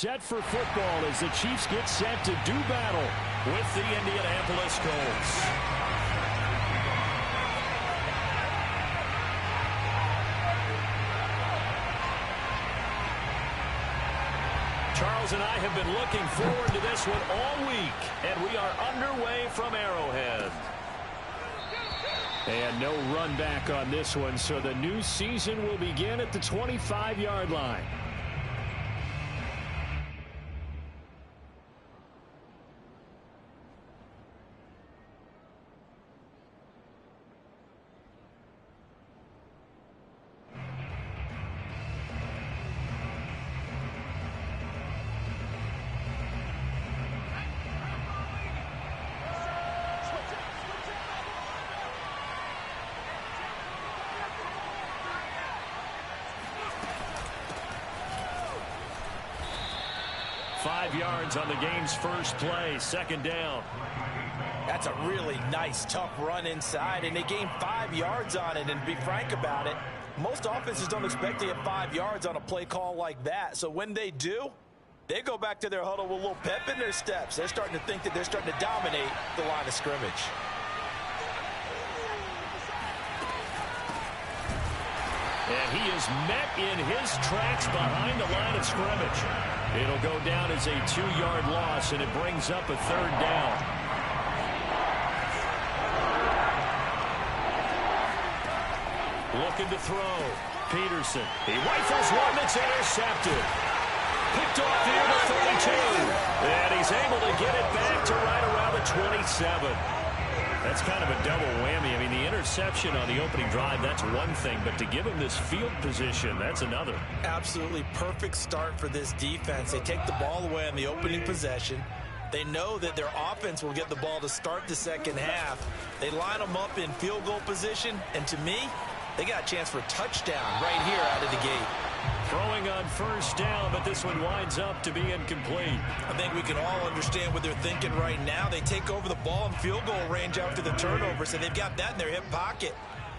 set for football as the Chiefs get set to do battle with the Indianapolis Colts. Charles and I have been looking forward to this one all week, and we are underway from Arrowhead. And no run back on this one, so the new season will begin at the 25-yard line. Yards on the game's first play, second down. That's a really nice, tough run inside, and they gained 5 yards on it. And to be frank about it, most offenses don't expect to get 5 yards on a play call like that. So when they do, they go back to their huddle with a little pep in their steps. They're starting to think that they're starting to dominate the line of scrimmage. And he is met in his tracks behind the line of scrimmage. It'll go down as a 2-yard loss, and it brings up a third down. Looking to throw. Peterson. He rifles one that's intercepted. Picked off near the 32. And he's able to get it back to right around the 27. That's kind of a double whammy. I mean, the interception on the opening drive, that's one thing, but to give him this field position, that's another. Absolutely perfect start for this defense. They take the ball away on the opening possession. They know that their offense will get the ball to start the second half. They line them up in field goal position, and to me, they got a chance for a touchdown right here out of the gate. Throwing on first down, but this one winds up to be incomplete. I think we can all understand what they're thinking right now. They take over the ball in field goal range after the turnover, so they've got that in their hip pocket.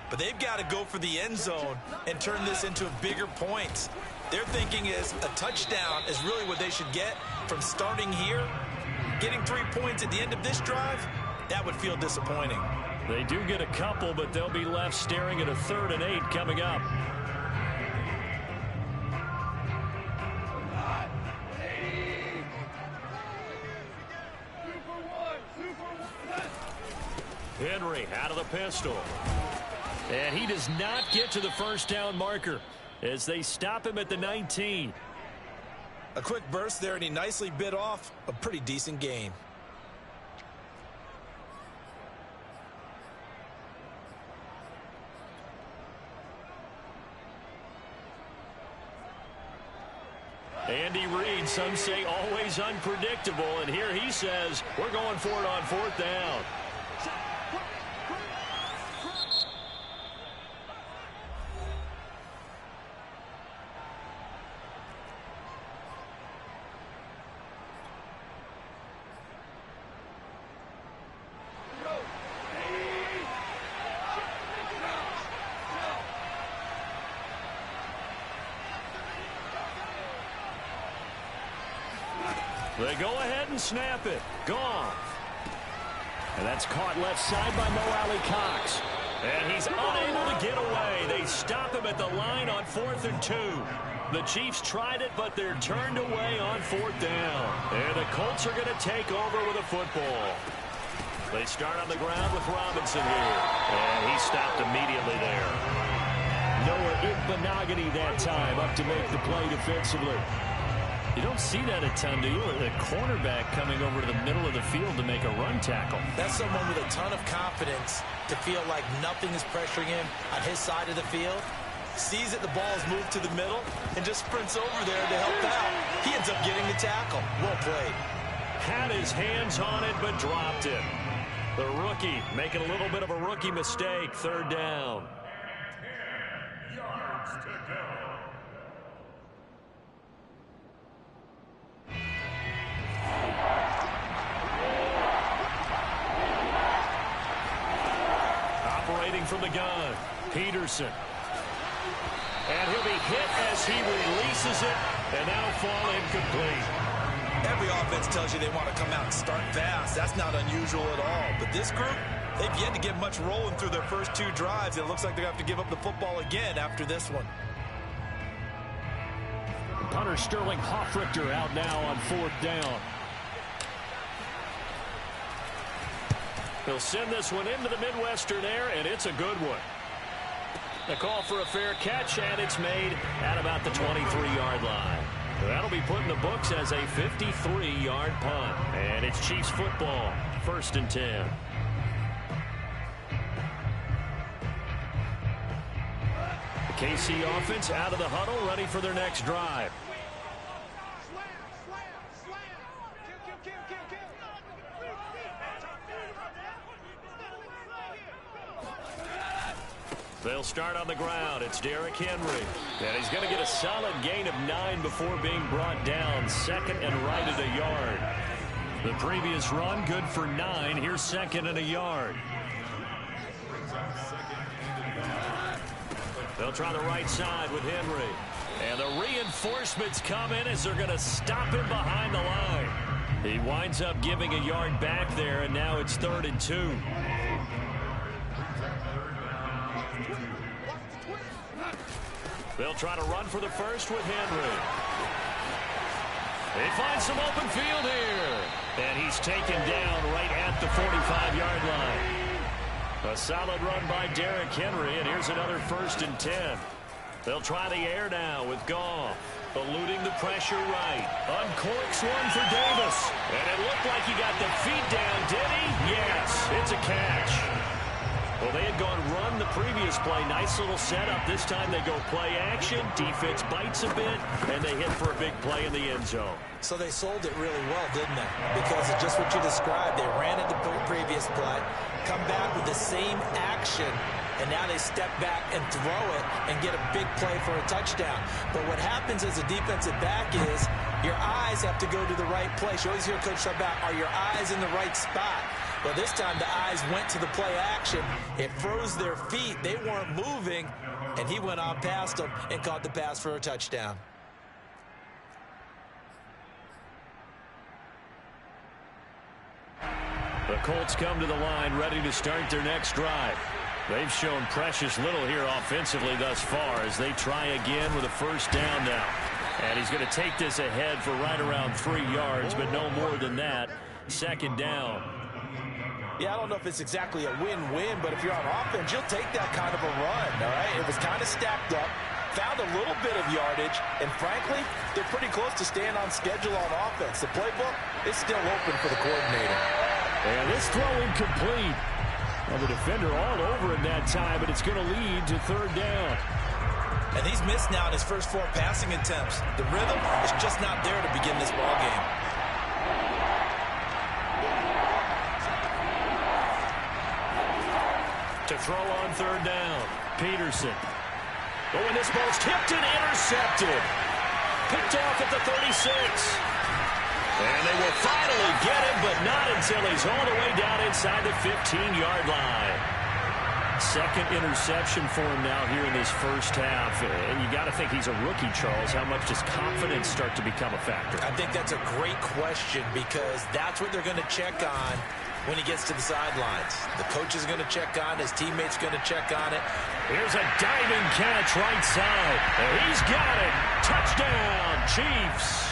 But they've got to go for the end zone and turn this into bigger points. Their thinking is a touchdown is really what they should get from starting here. Getting 3 points at the end of this drive, that would feel disappointing. They do get a couple, but they'll be left staring at a 3rd and 8 coming up. Henry out of the pistol. And he does not get to the first down marker as they stop him at the 19. A quick burst there, and he nicely bit off a pretty decent gain. Andy Reid, some say always unpredictable, and here he says we're going for it on 4th down. They go ahead and snap it. Gone. And that's caught left side by Mo Alley-Cox. And he's unable to get away. They stop him at the line on 4th and 2. The Chiefs tried it, but they're turned away on 4th down. And the Colts are going to take over with a football. They start on the ground with Robinson here. And he stopped immediately there. Noah Igbenogany that time up to make the play defensively. You don't see that a ton, do you? A cornerback coming over to the middle of the field to make a run tackle. That's someone with a ton of confidence to feel like nothing is pressuring him on his side of the field. Sees that the ball is moved to the middle and just sprints over there to help out. He ends up getting the tackle. Well played. Had his hands on it, but dropped it. The rookie making a little bit of a rookie mistake. 3rd down. 10 yards to go. Operating from the gun, Peterson. And he'll be hit as he releases it, and now fall incomplete. offense tells you they want to come out and start fast. That's not unusual at all. But this group, they've yet to get much rolling through their first 2 drives. It looks like they're going to have to give up the football again after this one. Punter Sterling Hoffrichter out now on 4th down. He'll send this one into the Midwestern air, and it's a good one. The call for a fair catch, and it's made at about the 23-yard line. That'll be put in the books as a 53-yard punt. And it's Chiefs football, 1st and 10. The KC offense out of the huddle, ready for their next drive. They'll start on the ground. It's Derrick Henry. And he's going to get a solid gain of 9 before being brought down. 2nd and right at a yard. The previous run, good for 9. Here's 2nd and a yard. They'll try the right side with Henry. And the reinforcements come in as they're going to stop him behind the line. He winds up giving a yard back there, and now it's 3rd and 2. They'll try to run for the first with Henry. They find some open field here. And he's taken down right at the 45-yard line. A solid run by Derrick Henry, and here's another 1st and 10. They'll try the air now with Goff. Eluding the pressure right. Uncorks one for Davis. And it looked like he got the feet down, did he? Yes, it's a catch. Well, they had gone run the previous play. Nice little setup. This time they go play action. Defense bites a bit, and they hit for a big play in the end zone. So they sold it really well, didn't they? Because it's just what you described. They ran it the previous play, come back with the same action, and now they step back and throw it and get a big play for a touchdown. But what happens as a defensive back is your eyes have to go to the right place. You always hear Coach talk about, are your eyes in the right spot? Well, this time the eyes went to the play action. It froze their feet. They weren't moving, and he went on past them and caught the pass for a touchdown. The Colts come to the line ready to start their next drive. They've shown precious little here offensively thus far as they try again with a 1st down now. And he's going to take this ahead for right around 3 yards, but no more than that. 2nd down. Yeah, I don't know if it's exactly a win-win, but if you're on offense, you'll take that kind of a run, all right? It was kind of stacked up, found a little bit of yardage, and frankly, they're pretty close to staying on schedule on offense. The playbook is still open for the coordinator. And this throw incomplete. Well, the defender all over him that time, but it's going to lead to 3rd down. And he's missed now in his first 4 passing attempts. The rhythm is just not there to begin this ball game. To throw on 3rd down, Peterson. Oh, and this ball's tipped and intercepted. Picked off at the 36. And they will finally get him, but not until he's all the way down inside the 15-yard line. 2nd interception for him now here in this first half. And you got to think he's a rookie, Charles. How much does confidence start to become a factor? I think that's a great question because that's what they're going to check on when he gets to the sidelines. The coach is going to check on it. His teammates going to check on it. Here's a diving catch right side. And he's got it. Touchdown, Chiefs.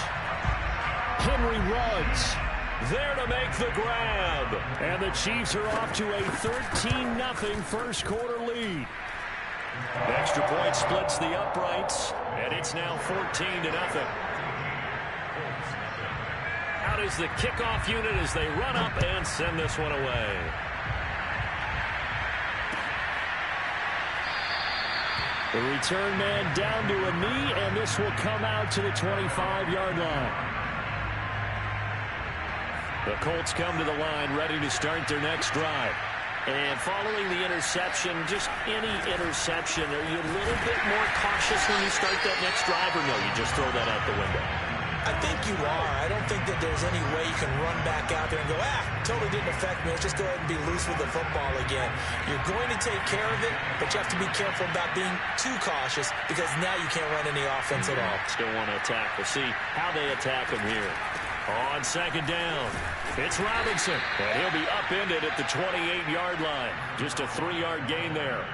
Henry Ruggs there to make the grab. And the Chiefs are off to a 13-0 first quarter lead. Extra point splits the uprights, and it's now 14-0. Out is the kickoff unit as they run up and send this one away. The return man down to a knee, and this will come out to the 25-yard line. The Colts come to the line ready to start their next drive. And following the interception, just any interception, are you a little bit more cautious when you start that next drive, or no, you just throw that out the window? I think you are. I don't think that there's any way you can run back out there and go, totally didn't affect me. Let's just go ahead and be loose with the football again. You're going to take care of it, but you have to be careful about being too cautious because now you can't run any offense at all. Still want to attack. We'll see how they attack him here. On second down, it's Robinson. And he'll be upended at the 28-yard line. Just a 3-yard gain there.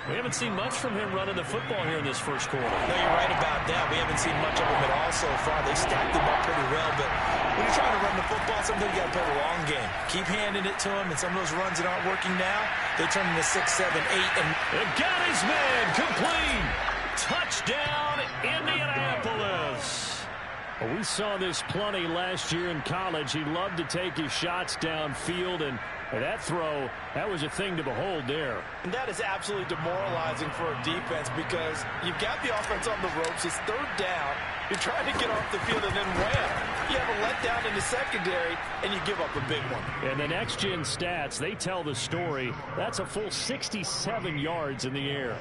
We haven't seen much from him running the football here in this first quarter. No, you're right about that. We haven't seen much of him at all so far. They stacked him up pretty well, but when you're trying to run the football, sometimes you got to play the long game. Keep handing it to him, and some of those runs that aren't working now, they turn into 6, 7, 8. And got his man complete. Touchdown, Indianapolis. Well, we saw this plenty last year in college. He loved to take his shots downfield, and that throw, that was a thing to behold there. And that is absolutely demoralizing for a defense because you've got the offense on the ropes. It's third down. You're trying to get off the field, and then wham, you have a letdown in the secondary, and you give up a big one. And the next-gen stats, they tell the story. That's a full 67 yards in the air.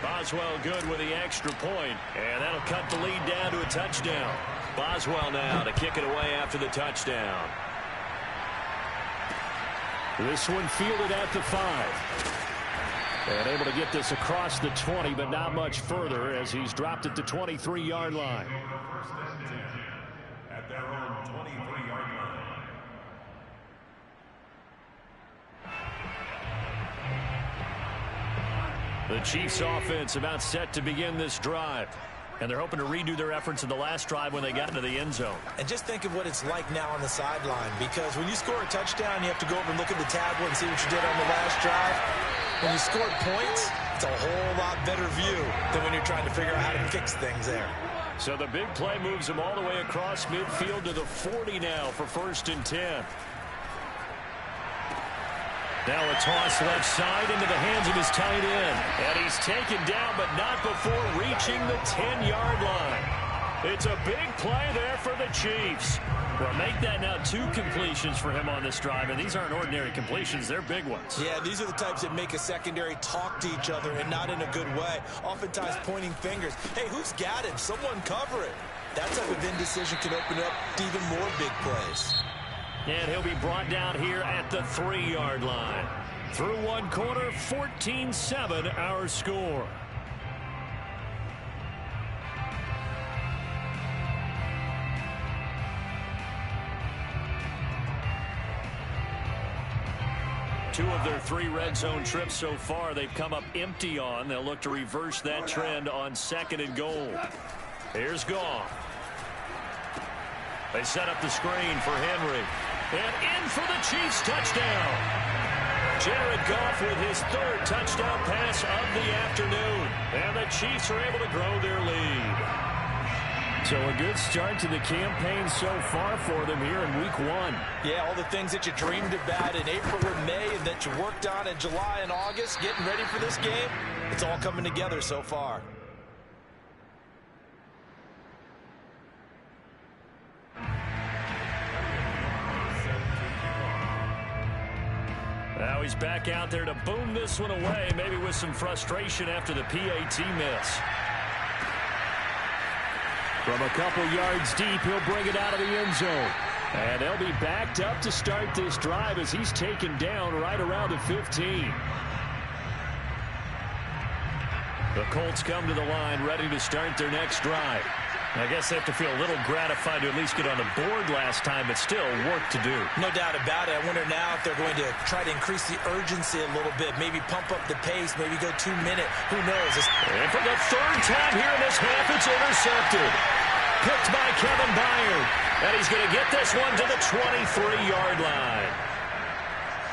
Boswell good with the extra point, and that'll cut the lead down to a touchdown. Boswell now to kick it away after the touchdown. This one fielded at the 5. And able to get this across the 20, but not much further as he's dropped at the 23-yard line. At their own 23-yard line. The Chiefs offense about set to begin this drive. And they're hoping to redo their efforts in the last drive when they got into the end zone. And just think of what it's like now on the sideline, because when you score a touchdown, you have to go over and look at the tablet and see what you did on the last drive. When you scored points, it's a whole lot better view than when you're trying to figure out how to fix things there. So the big play moves him all the way across midfield to the 40 now for 1st and 10. Now a toss left side into the hands of his tight end. And he's taken down, but not before reaching the 10-yard line. It's a big play there for the Chiefs. Well, make that now 2 completions for him on this drive, and these aren't ordinary completions. They're big ones. Yeah, these are the types that make a secondary talk to each other, and not in a good way. Oftentimes pointing fingers. Hey, who's got him? Someone cover it. That type of indecision can open up to even more big plays. And he'll be brought down here at the 3-yard line. Through one quarter, 14-7 our score. Two of their 3 red zone trips so far, they've come up empty on. They'll look to reverse that trend on 2nd and goal. Here's Goff. They set up the screen for Henry. And in for the Chiefs touchdown. Jared Goff with his 3rd touchdown pass of the afternoon. And the Chiefs are able to grow their lead. So a good start to the campaign so far for them here in week 1. Yeah, all the things that you dreamed about in April and May and that you worked on in July and August, getting ready for this game, it's all coming together so far. Now he's back out there to boom this one away, maybe with some frustration after the PAT miss. From a couple yards deep, he'll bring it out of the end zone. And they'll be backed up to start this drive as he's taken down right around the 15. The Colts come to the line ready to start their next drive. I guess they have to feel a little gratified to at least get on the board last time, but still work to do. No doubt about it. I wonder now if they're going to try to increase the urgency a little bit, maybe pump up the pace, maybe go 2-minute. Who knows? And for the 3rd time here in this half, it's intercepted. Picked by Kevin Byard. And he's going to get this one to the 23-yard line.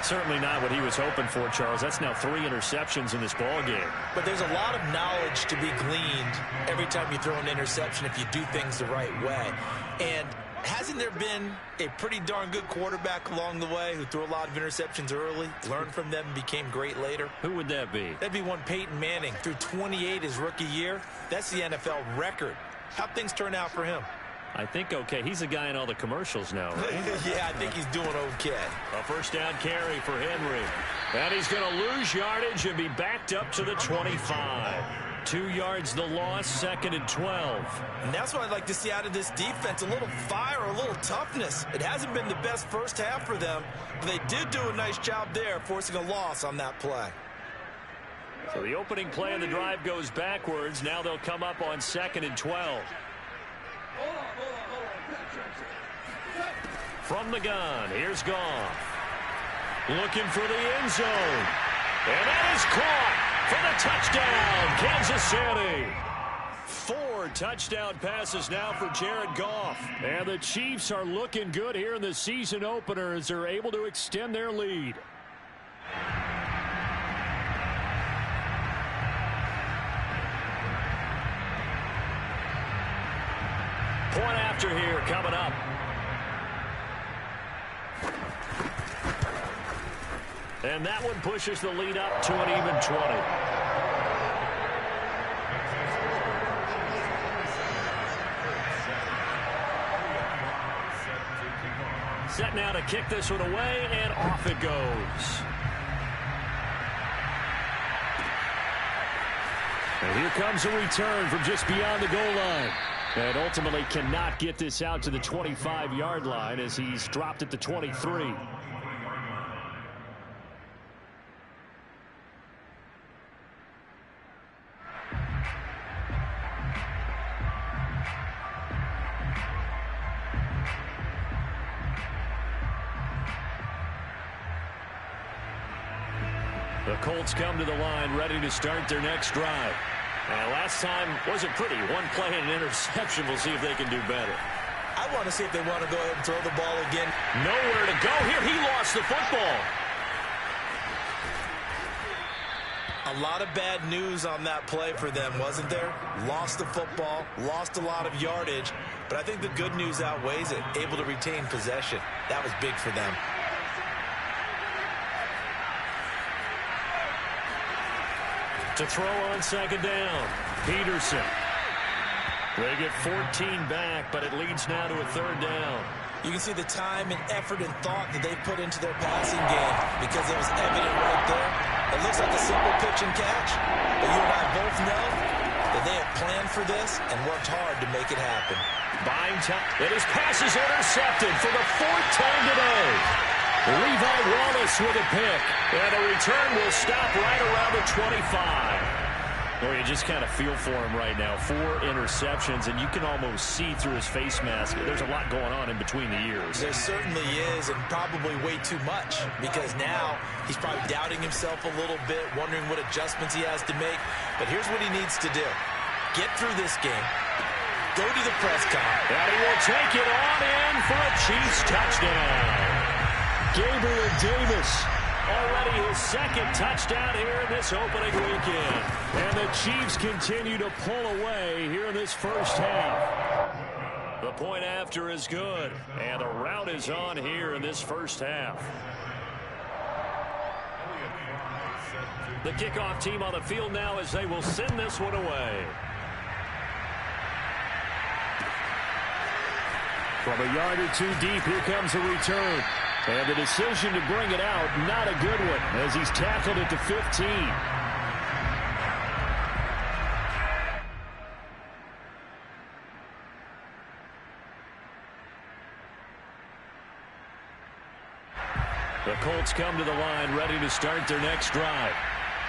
Certainly not what he was hoping for, Charles. That's now 3 interceptions in this ball game. But there's a lot of knowledge to be gleaned every time you throw an interception if you do things the right way. And hasn't there been a pretty darn good quarterback along the way who threw a lot of interceptions early, learned from them, and became great later? Who would that be? That'd be one Peyton Manning. Threw 28 his rookie year. That's the NFL record. How'd things turn out for him? I think okay. He's a guy in all the commercials now, right? Yeah, I think he's doing okay. A 1st down carry for Henry. And he's going to lose yardage and be backed up to the 25. 2 yards the loss, 2nd and 12. And that's what I'd like to see out of this defense, a little fire, a little toughness. It hasn't been the best first half for them, but they did do a nice job there, forcing a loss on that play. So the opening play of the drive goes backwards. Now they'll come up on 2nd and 12. From the gun, here's Goff. Looking for the end zone. And that is caught for the touchdown, Kansas City. 4 touchdown passes now for Jared Goff. And the Chiefs are looking good here in the season opener as they're able to extend their lead. Point after here coming up. And that one pushes the lead up to an even 20. Set now to kick this one away, and off it goes. And here comes a return from just beyond the goal line. And ultimately cannot get this out to the 25-yard line as he's dropped at the 23. The Colts come to the line ready to start their next drive. And last time wasn't pretty. One play and an interception. We'll see if they can do better. I want to see if they want to go ahead and throw the ball again. Nowhere to go here. He lost the football. A lot of bad news on that play for them, wasn't there? Lost the football, lost a lot of yardage. But I think the good news outweighs it. Able to retain possession. That was big for them. To throw on second down, Peterson. They get 14 back, but it leads now to a third down. You can see the time and effort and thought that they put into their passing game because it was evident right there. It looks like a simple pitch and catch, but you and I both know that they have planned for this and worked hard to make it happen. Buying time. And his pass is intercepted for the 4th time today. Levi Wallace with a pick. And the return will stop right around the 25. Well, you just kind of feel for him right now. 4 interceptions, and you can almost see through his face mask. There's a lot going on in between the ears. There certainly is, and probably way too much, because now he's probably doubting himself a little bit, wondering what adjustments he has to make. But here's what he needs to do. Get through this game. Go to the press conference. And he will take it on in for a Chiefs touchdown. Gabriel Davis, already his 2nd touchdown here in this opening weekend. And the Chiefs continue to pull away here in this first half. The point after is good, and the route is on here in this first half. The kickoff team on the field now as they will send this one away. From a yard or 2 deep, here comes a return. And the decision to bring it out, not a good one, as he's tackled at the 15. The Colts come to the line ready to start their next drive.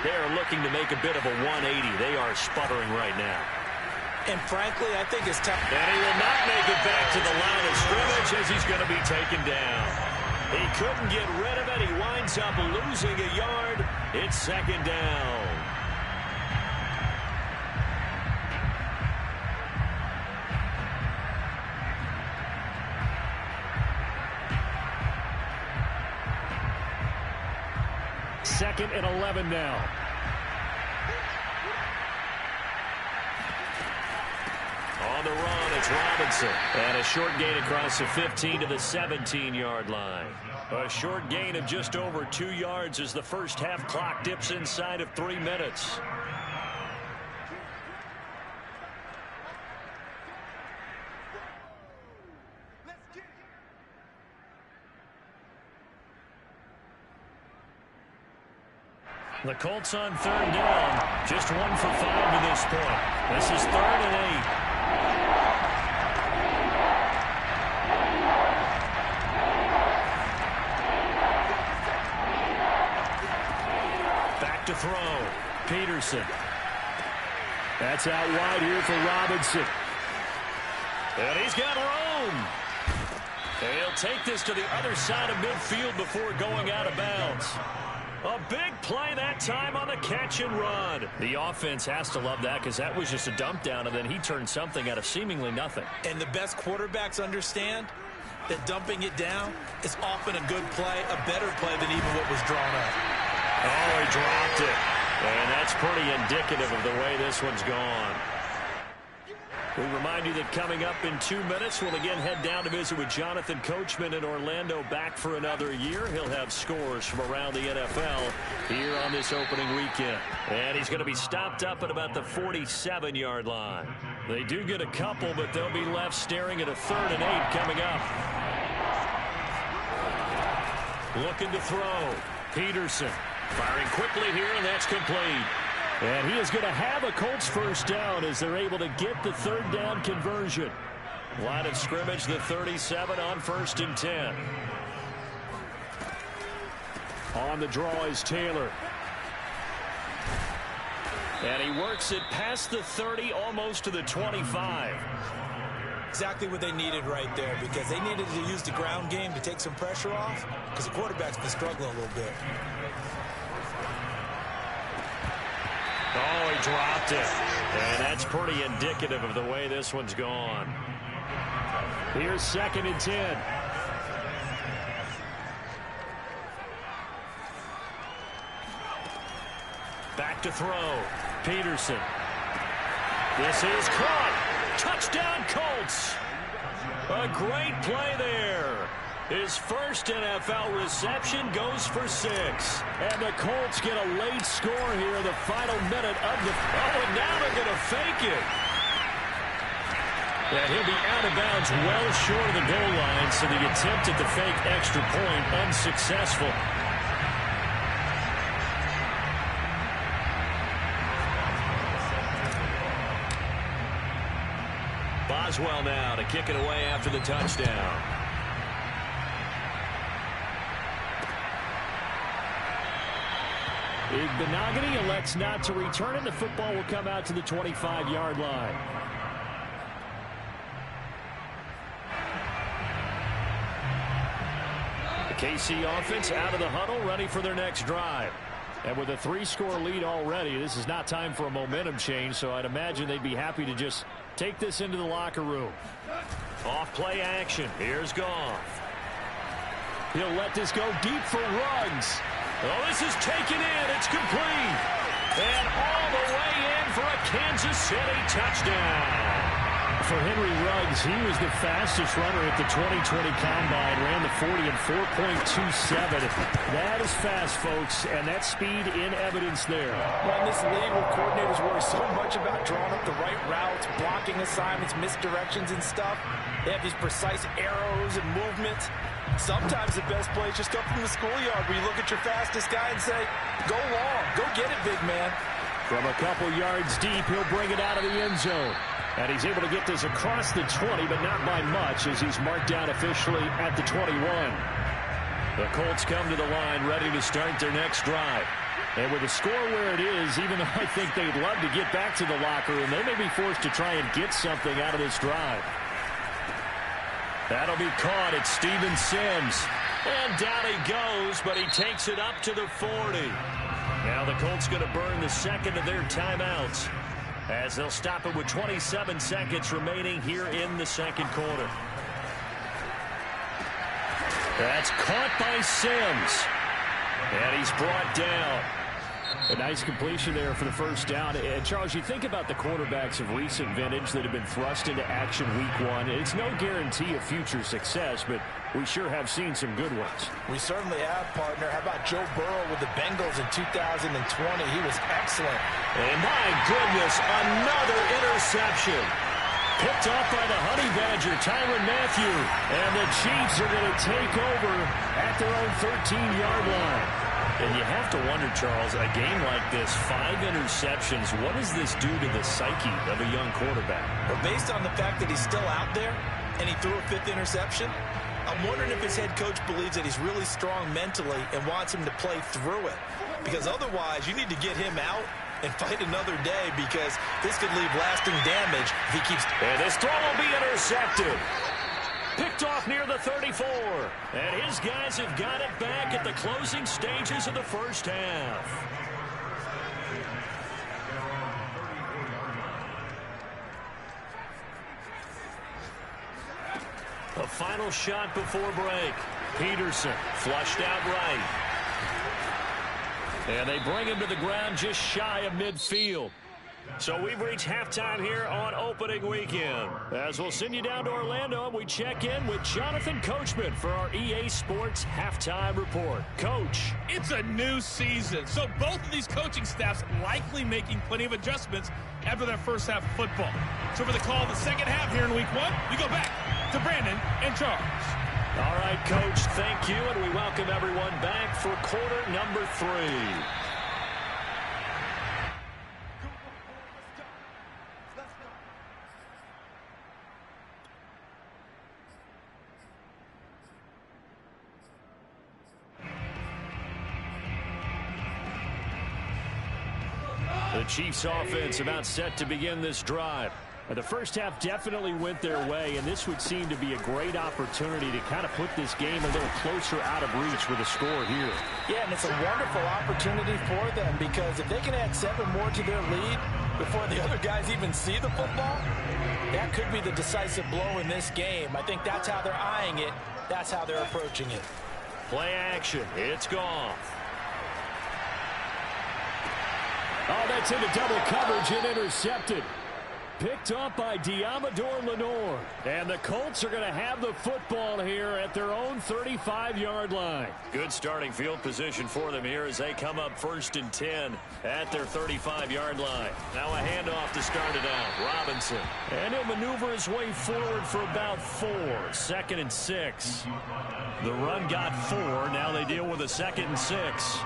They are looking to make a bit of a 180. They are sputtering right now. And frankly, I think it's tough. And he will not make it back to the line of scrimmage as he's going to be taken down. He couldn't get rid of it. He winds up losing a yard. It's 2nd down. Second and 11 now. On the run, it's Robinson. And a short gain across the 15 to the 17-yard line. A short gain of just over 2 yards as the first half clock dips inside of 3 minutes. The Colts on 3rd down. Just 1 for 5 to this point. This is 3rd and 8. To throw. Peterson. That's out wide here for Robinson. And he's got room. He'll take this to the other side of midfield before going out of bounds. A big play that time on the catch and run. The offense has to love that because that was just a dump down, and then he turned something out of seemingly nothing. And the best quarterbacks understand that dumping it down is often a good play, a better play than even what was drawn up. Oh, he dropped it. And that's pretty indicative of the way this one's gone. We remind you that coming up in 2 minutes, we'll again head down to visit with Jonathan Coachman in Orlando, back for another year. He'll have scores from around the NFL here on this opening weekend. And he's going to be stopped up at about the 47-yard line. They do get a couple, but they'll be left staring at a 3rd and 8 coming up. Looking to throw. Peterson firing quickly here, and that's complete. And he is going to have a Colts first down as they're able to get the 3rd down conversion. Line of scrimmage, the 37 on 1st and 10. On the draw is Taylor. And he works it past the 30, almost to the 25. Exactly what they needed right there, because they needed to use the ground game to take some pressure off, because the quarterback's been struggling a little bit. Oh, he dropped it. And that's pretty indicative of the way this one's gone. Here's 2nd and 10. Back to throw. Peterson. This is caught. Touchdown, Colts. A great play there. His first NFL reception goes for 6. And the Colts get a late score here in the final minute of the... Oh, and now they're going to fake it. Yeah, he'll be out of bounds well short of the goal line, so the attempt at the fake extra point unsuccessful. Boswell now to kick it away after the touchdown. Benogany elects not to return it. The football will come out to the 25-yard line. The KC offense out of the huddle, ready for their next drive. And with a 3-score lead already, this is not time for a momentum change, so I'd imagine they'd be happy to just take this into the locker room. Off play action. Here's Goff. He'll let this go deep for Ruggs. Oh, this is taken in. It's complete. And all the way in for a Kansas City touchdown. For Henry Ruggs, he was the fastest runner at the 2020 Combine. Ran the 40 in 4.27. That is fast, folks, and that speed in evidence there. Well, in this league where coordinators worry so much about drawing up the right routes, blocking assignments, misdirections and stuff, they have these precise arrows and movements. Sometimes the best plays just come from the schoolyard where you look at your fastest guy and say, go long, go get it, big man. From a couple yards deep, he'll bring it out of the end zone. And he's able to get this across the 20, but not by much, as he's marked down officially at the 21. The Colts come to the line ready to start their next drive. And with the score where it is, even though I think they'd love to get back to the locker room, they may be forced to try and get something out of this drive. That'll be caught at Steven Sims. And down he goes, but he takes it up to the 40. Now the Colts going to burn the second of their timeouts, as they'll stop it with 27 seconds remaining here in the second quarter. That's caught by Sims. And he's brought down. A nice completion there for the first down. And Charles, you think about the quarterbacks of recent vintage that have been thrust into action week 1. It's no guarantee of future success, but we sure have seen some good ones. We certainly have, partner. How about Joe Burrow with the Bengals in 2020? He was excellent. And my goodness, another interception. Picked off by the Honey Badger, Tyrann Mathieu. And the Chiefs are going to take over at their own 13-yard line. And you have to wonder, Charles, a game like this, 5 interceptions, what does this do to the psyche of a young quarterback? Well, based on the fact that he's still out there and he threw a 5th interception, I'm wondering if his head coach believes that he's really strong mentally and wants him to play through it. Because otherwise, you need to get him out and fight another day, because this could leave lasting damage if he keeps... And this throw will be intercepted. Picked off near the the 34. And his guys have got it back at the closing stages of the first half. A final shot before break. Peterson flushed out right. And they bring him to the ground just shy of midfield. So we've reached halftime here on opening weekend. As we'll send you down to Orlando, we check in with Jonathan Coachman for our EA Sports Halftime Report. Coach. It's a new season, so both of these coaching staffs likely making plenty of adjustments after their first half of football. So for the call of the second half here in week one, we go back to Brandon and Charles. All right, Coach, thank you, and we welcome everyone back for quarter number 3. The Chiefs offense about set to begin this drive. The first half definitely went their way, and this would seem to be a great opportunity to kind of put this game a little closer out of reach with a score here. Yeah, and it's a wonderful opportunity for them because if they can add 7 more to their lead before the other guys even see the football, that could be the decisive blow in this game. I think that's how they're eyeing it. That's how they're approaching it. Play action. It's gone. Oh, that's into double coverage and intercepted. Picked up by Diamador Lenore. And the Colts are going to have the football here at their own 35-yard line. Good starting field position for them here as they come up 1st and 10 at their 35-yard line. Now a handoff to start it out. Robinson. And he'll maneuver his way forward for about 4. 2nd and 6. The run got 4. Now they deal with a 2nd and 6.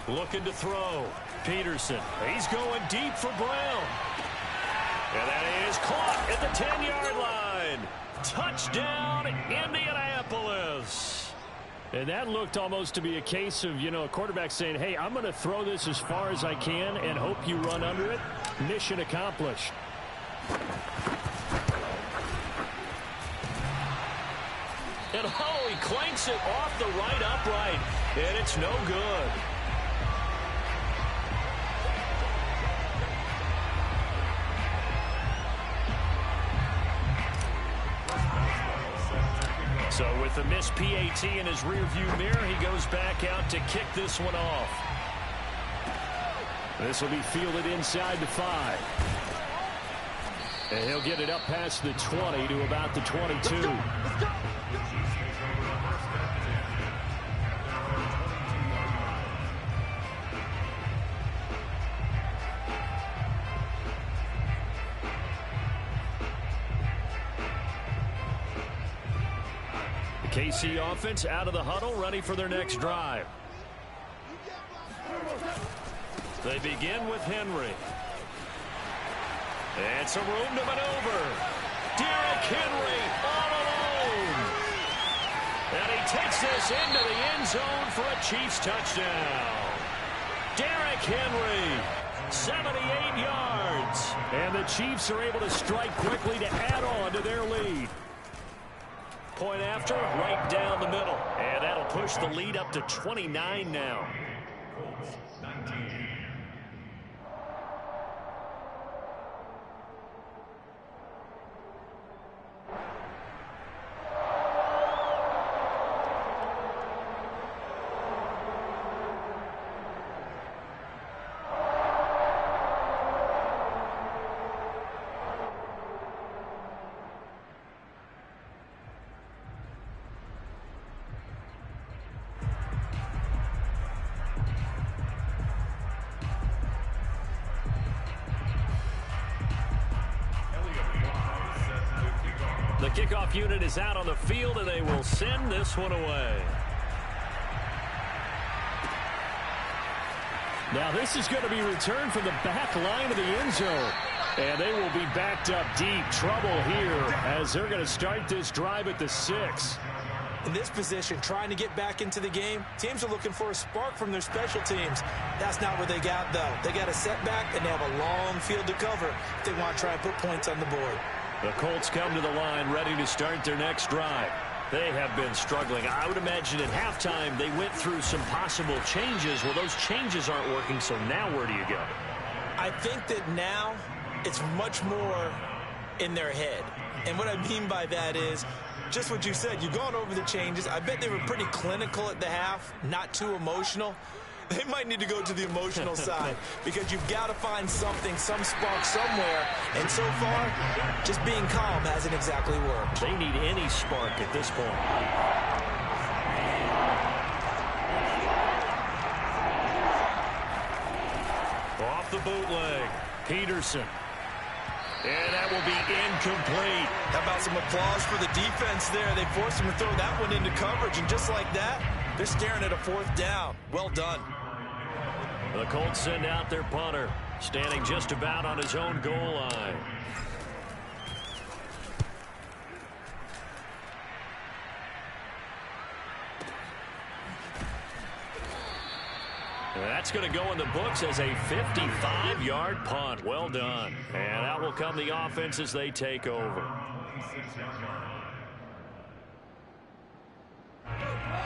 Looking to throw. Peterson. He's going deep for Brown. And that is caught at the 10-yard line. Touchdown, Indianapolis. And that looked almost to be a case of, a quarterback saying, hey, I'm going to throw this as far as I can and hope you run under it. Mission accomplished. And he clanks it off the right upright. And it's no good. So with the missed PAT in his rearview mirror, he goes back out to kick this one off. This will be fielded inside the 5. And he'll get it up past the 20 to about the 22. Let's go. KC offense out of the huddle, ready for their next drive. They begin with Henry. And some room to maneuver. Derrick Henry all alone. And he takes this into the end zone for a Chiefs touchdown. Derrick Henry, 78 yards. And the Chiefs are able to strike quickly to add on to their lead. Point after, right down the middle. And that'll push the lead up to 29 now. The kickoff unit is out on the field, and they will send this one away. Now this is going to be returned from the back line of the end zone. And they will be backed up deep. Trouble here as they're going to start this drive at the 6. In this position, trying to get back into the game, teams are looking for a spark from their special teams. That's not what they got, though. They got a setback, and they have a long field to cover if they want to try and put points on the board. The Colts come to the line ready to start their next drive. They have been struggling. I would imagine at halftime they went through some possible changes. Well, those changes aren't working, so now where do you go? I think that now it's much more in their head. And what I mean by that is just what you said. You've gone over the changes. I bet they were pretty clinical at the half, not too emotional. They might need to go to the emotional side because you've got to find something, some spark somewhere. And so far, just being calm hasn't exactly worked. They need any spark at this point. Off the bootleg, Peterson. And that will be incomplete. How about some applause for the defense there? They forced him to throw that one into coverage, and just like that, they're staring at a 4th down. Well done. The Colts send out their punter, standing just about on his own goal line. That's going to go in the books as a 55-yard punt. Well done. And out will come the offense as they take over.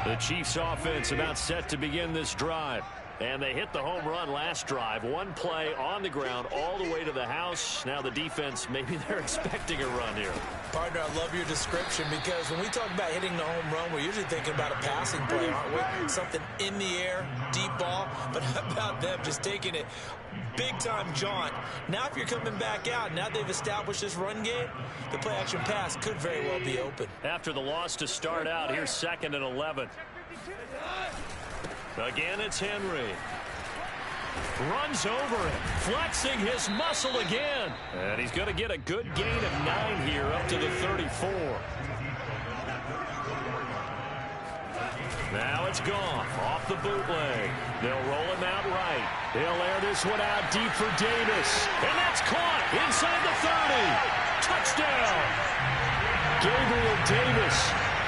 The Chiefs offense about set to begin this drive. And they hit the home run last drive. One play on the ground all the way to the house. Now the defense, maybe they're expecting a run here. Partner, I love your description because when we talk about hitting the home run, we're usually thinking about a passing play, aren't we? Something in the air, deep ball. But how about them just taking it big-time jaunt? Now if you're coming back out, now they've established this run game, the play-action pass could very well be open. After the loss to start out, here's 2nd and 11. Again, it's Henry. Runs over it, flexing his muscle again. And he's going to get a good gain of 9 here up to the 34. Now it's Goff off the bootleg. They'll roll him out right. He'll air this one out deep for Davis. And that's caught inside the 30. Touchdown. Gabriel Davis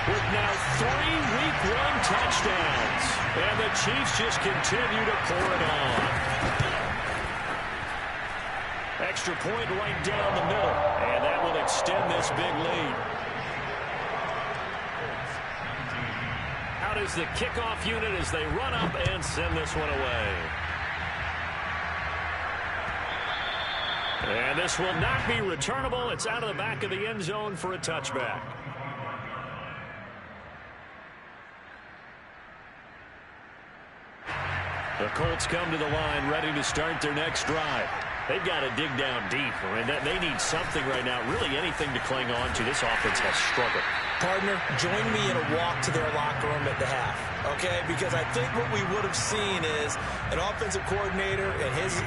with now 3 week-long touchdowns. And the Chiefs just continue to pour it on. Extra point right down the middle. And that will extend this big lead. Out is the kickoff unit as they run up and send this one away. And this will not be returnable. It's out of the back of the end zone for a touchback. The Colts come to the line ready to start their next drive. They've got to dig down deep. I mean, they need something right now, really anything to cling on to. This offense has struggled. Partner, join me in a walk to their locker room at the half, okay? Because I think what we would have seen is an offensive coordinator and his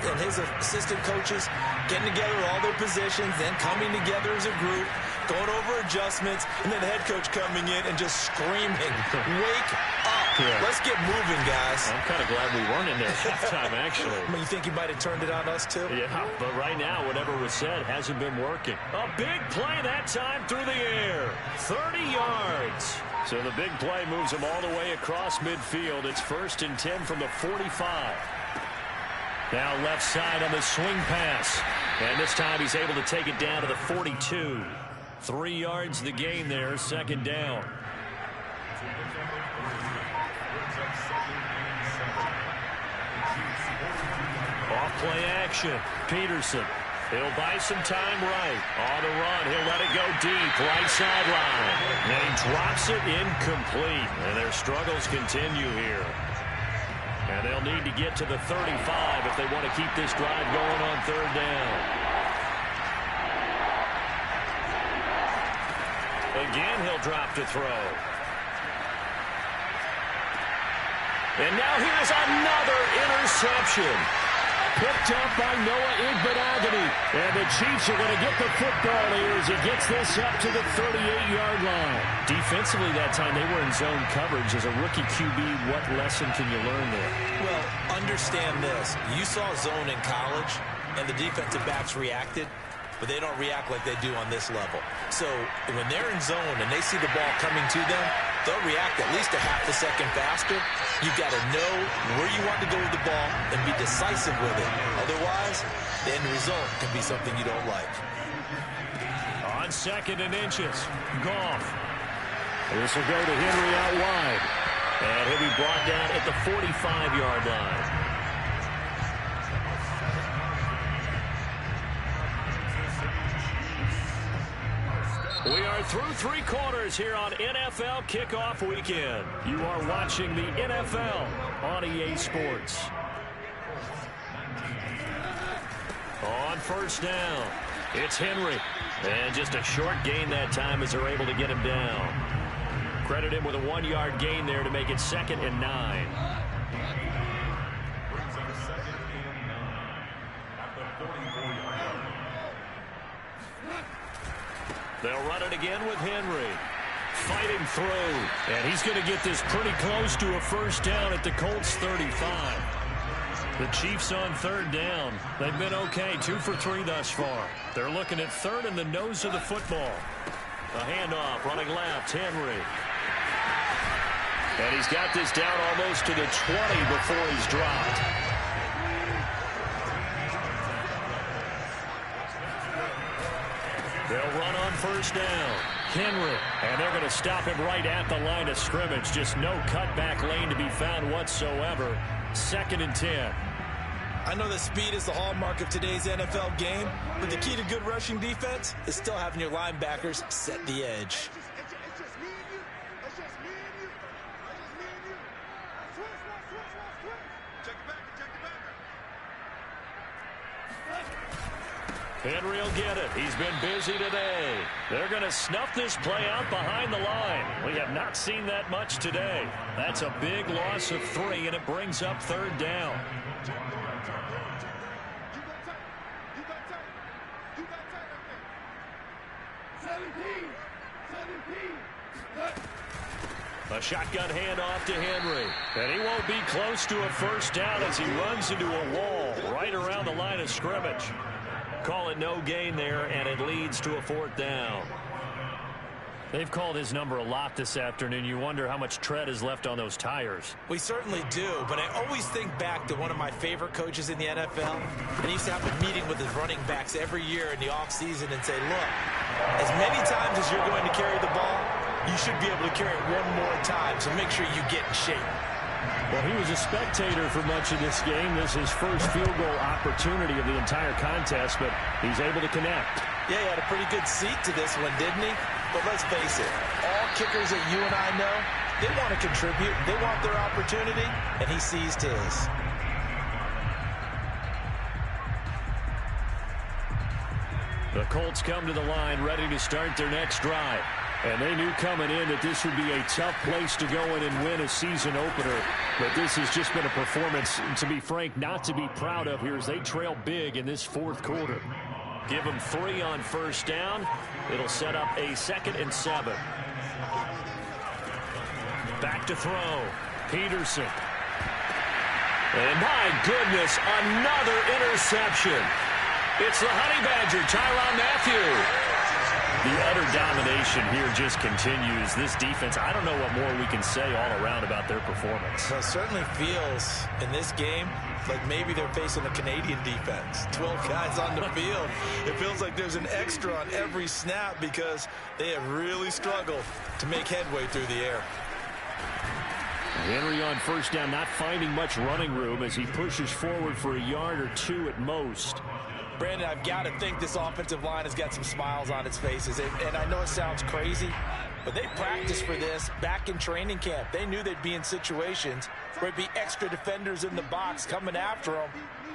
assistant coaches getting together all their positions, then coming together as a group, going over adjustments, and then the head coach coming in and just screaming, wake up. Yeah. Let's get moving, guys. I'm kind of glad we weren't in there at halftime, actually. I mean, you think you might have turned it on us, too? Yeah, but right now, whatever was said hasn't been working. A big play that time through the air. 30 yards. So the big play moves him all the way across midfield. It's 1st and 10 from the 45. Now left side on the swing pass. And this time he's able to take it down to the 42. 3 yards the gain there, 2nd down. Off-play action. Peterson. He'll buy some time right. On the run. He'll let it go deep. Right sideline. And he drops it incomplete. And their struggles continue here. And they'll need to get to the 35 if they want to keep this drive going on 3rd down. Again, he'll drop to throw. And now here's another interception. Picked up by Noah Igbenogany. And the Chiefs are going to get the football here as he gets this up to the 38-yard line. Defensively that time, they were in zone coverage. As a rookie QB, what lesson can you learn there? Well, understand this. You saw zone in college, and the defensive backs reacted, but they don't react like they do on this level. So when they're in zone and they see the ball coming to them, they'll react at least a half a second faster. You've got to know where you want to go with the ball and be decisive with it. Otherwise, the end result can be something you don't like. On On 2nd and inches. Goff. This will go to Henry out wide. And he'll be brought down at the 45-yard line. We are through 3 quarters here on NFL Kickoff Weekend. You are watching the NFL on EA Sports. On 1st down, it's Henry. And just a short gain that time as they're able to get him down. Credit him with a 1-yard gain there to make it 2nd and 9. They'll run it again with Henry. Fighting through. And he's going to get this pretty close to a 1st down at the Colts 35. The Chiefs on 3rd down. They've been okay, 2 for 3 thus far. They're looking at 3rd in the nose of the football. A handoff, running left, Henry. And he's got this down almost to the 20 before he's dropped. They'll run on 1st down. Henry. And they're going to stop him right at the line of scrimmage. Just no cutback lane to be found whatsoever. 2nd and 10. I know that speed is the hallmark of today's NFL game, but the key to good rushing defense is still having your linebackers set the edge. Henry will get it. He's been busy today. They're going to snuff this play out behind the line. We have not seen that much today. That's a big loss of 3, and it brings up 3rd down. A shotgun handoff to Henry. And he won't be close to a 1st down as he runs into a wall right around the line of scrimmage. Call it no gain there, and it leads to a 4th down. They've called his number a lot this afternoon. You wonder how much tread is left on those tires. We certainly do, but I always think back to one of my favorite coaches in the NFL. And he used to have a meeting with his running backs every year in the offseason and say, look, as many times as you're going to carry the ball, you should be able to carry it one more time, so make sure you get in shape. Well, he was a spectator for much of this game. This is his first field goal opportunity of the entire contest, but he's able to connect. Yeah, he had a pretty good seat to this one, didn't he? But let's face it, all kickers that you and I know, they want to contribute. They want their opportunity, and he seized his. The Colts come to the line ready to start their next drive. And they knew coming in that this would be a tough place to go in and win a season opener. But this has just been a performance, to be frank, not to be proud of here as they trail big in this 4th quarter. Give them 3 on 1st down. It'll set up a 2nd and 7. Back to throw. Peterson. And my goodness, another interception. It's the Honey Badger, Tyrann Mathieu. The utter domination here just continues. This defense, I don't know what more we can say all around about their performance. Well, it certainly feels in this game like maybe they're facing a Canadian defense. 12 guys on the field. It feels like there's an extra on every snap because they have really struggled to make headway through the air. Henry on 1st down, not finding much running room as he pushes forward for a yard or 2 at most. Brandon, I've got to think this offensive line has got some smiles on its faces. And I know it sounds crazy, but they practiced for this back in training camp. They knew they'd be in situations where it'd be extra defenders in the box coming after them,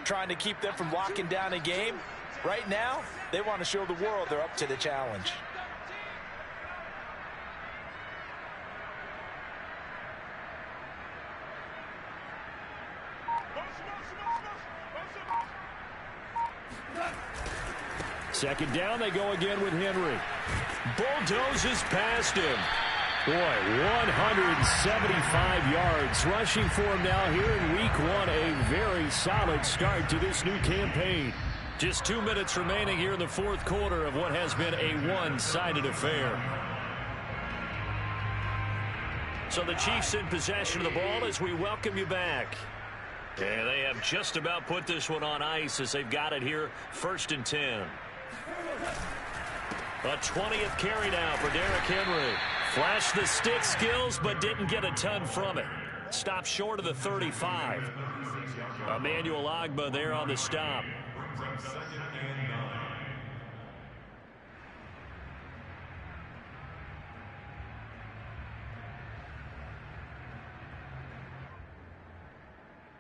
trying to keep them from locking down a game. Right now, they want to show the world they're up to the challenge. Second down, they go again with Henry. Bulldozes past him. Boy, 175 yards rushing for him now here in week 1. A very solid start to this new campaign. Just 2 minutes remaining here in the 4th quarter of what has been a one-sided affair. So the Chiefs in possession of the ball as we welcome you back. And they have just about put this one on ice as they've got it here, 1st and 10. A 20th carry now for Derrick Henry. Flashed the stick skills, but didn't get a ton from it. Stopped short of the 35. Emmanuel Ogbah there on the stop.